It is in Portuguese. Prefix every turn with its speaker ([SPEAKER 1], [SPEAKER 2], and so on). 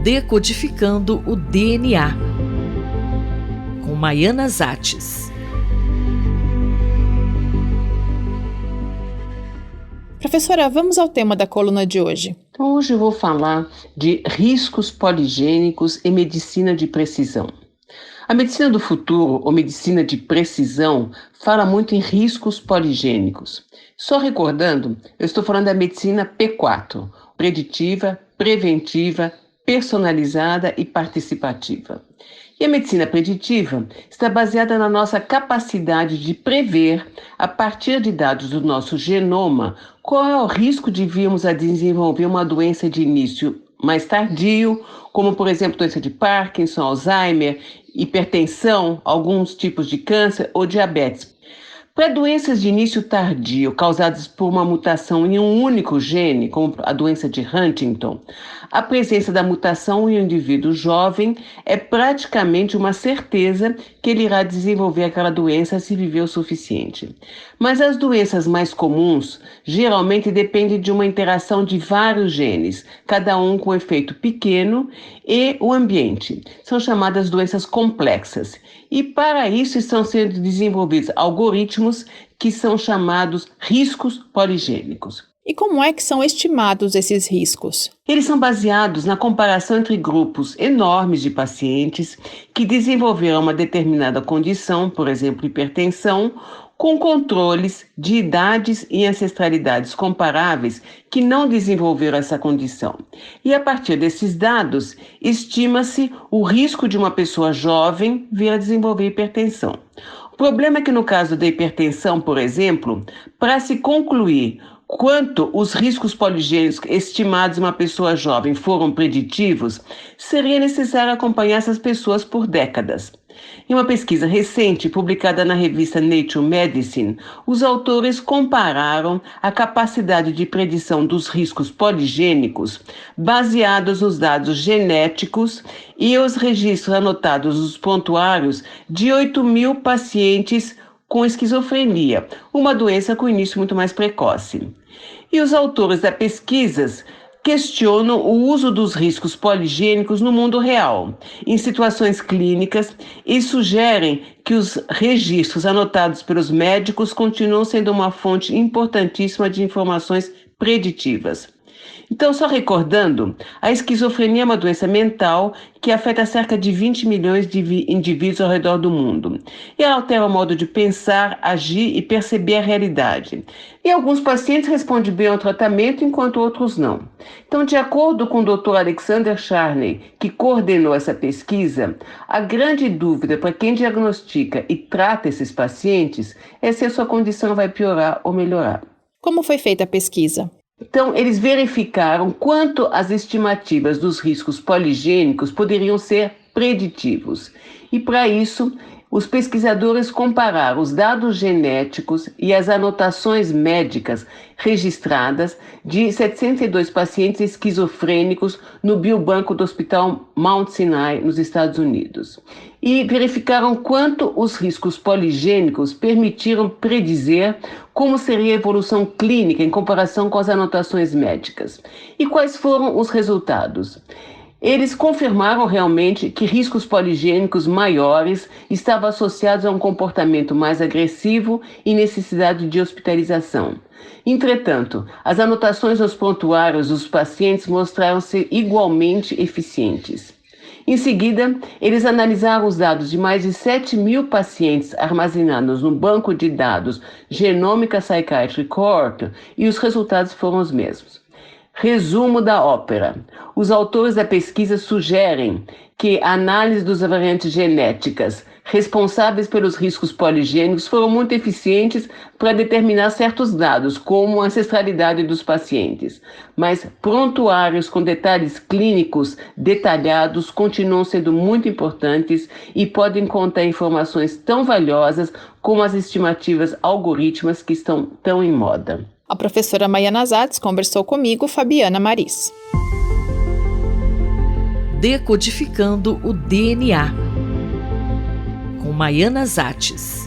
[SPEAKER 1] Decodificando o DNA, com Maiana Zates.
[SPEAKER 2] Professora, vamos ao tema da coluna de hoje.
[SPEAKER 3] Então, hoje eu vou falar de riscos poligênicos e medicina de precisão. A medicina do futuro, ou medicina de precisão, fala muito em riscos poligênicos. Só recordando, eu estou falando da medicina P4, preditiva, preventiva, personalizada e participativa. E a medicina preditiva está baseada na nossa capacidade de prever, a partir de dados do nosso genoma, qual é o risco de virmos a desenvolver uma doença de início mais tardio, como, por exemplo, doença de Parkinson, Alzheimer, hipertensão, alguns tipos de câncer ou diabetes. Para doenças de início tardio causadas por uma mutação em um único gene, como a doença de Huntington, a presença da mutação em um indivíduo jovem é praticamente uma certeza que ele irá desenvolver aquela doença se viver o suficiente. Mas as doenças mais comuns geralmente dependem de uma interação de vários genes, cada um com efeito pequeno, e o ambiente. São chamadas doenças complexas. E para isso estão sendo desenvolvidos algoritmos que são chamados riscos poligênicos.
[SPEAKER 2] E como é que são estimados esses riscos?
[SPEAKER 3] Eles são baseados na comparação entre grupos enormes de pacientes que desenvolveram uma determinada condição, por exemplo, hipertensão, com controles de idades e ancestralidades comparáveis que não desenvolveram essa condição. E a partir desses dados, estima-se o risco de uma pessoa jovem vir a desenvolver hipertensão. O problema é que no caso da hipertensão, por exemplo, para se concluir quanto os riscos poligênicos estimados em uma pessoa jovem foram preditivos, seria necessário acompanhar essas pessoas por décadas. Em uma pesquisa recente, publicada na revista Nature Medicine, os autores compararam a capacidade de predição dos riscos poligênicos baseados nos dados genéticos e os registros anotados nos prontuários de 8.000 pacientes com esquizofrenia, uma doença com início muito mais precoce. E os autores da pesquisa questionam o uso dos riscos poligênicos no mundo real, em situações clínicas, e sugerem que os registros anotados pelos médicos continuam sendo uma fonte importantíssima de informações preditivas. Então, só recordando, a esquizofrenia é uma doença mental que afeta cerca de 20 milhões de indivíduos ao redor do mundo. E ela altera o modo de pensar, agir e perceber a realidade. E alguns pacientes respondem bem ao tratamento, enquanto outros não. Então, de acordo com o Dr. Alexander Charney, que coordenou essa pesquisa, a grande dúvida para quem diagnostica e trata esses pacientes é se a sua condição vai piorar ou melhorar.
[SPEAKER 2] Como foi feita a pesquisa?
[SPEAKER 3] Então, eles verificaram quanto as estimativas dos riscos poligênicos poderiam ser preditivos. E, para isso, os pesquisadores compararam os dados genéticos e as anotações médicas registradas de 702 pacientes esquizofrênicos no biobanco do Hospital Mount Sinai, nos Estados Unidos. E verificaram quanto os riscos poligênicos permitiram predizer como seria a evolução clínica em comparação com as anotações médicas. E quais foram os resultados? Eles confirmaram realmente que riscos poligênicos maiores estavam associados a um comportamento mais agressivo e necessidade de hospitalização. Entretanto, as anotações nos prontuários dos pacientes mostraram ser igualmente eficientes. Em seguida, eles analisaram os dados de mais de 7.000 pacientes armazenados no banco de dados Genomic Psychiatry Cohort e os resultados foram os mesmos. Resumo da ópera. Os autores da pesquisa sugerem que a análise das variantes genéticas responsáveis pelos riscos poligênicos foram muito eficientes para determinar certos dados, como a ancestralidade dos pacientes. Mas prontuários com detalhes clínicos detalhados continuam sendo muito importantes e podem conter informações tão valiosas como as estimativas algorítmicas que estão tão em moda.
[SPEAKER 2] A professora Maiana Zates conversou comigo, Fabiana Maris.
[SPEAKER 1] Decodificando o DNA, com Maiana Zates.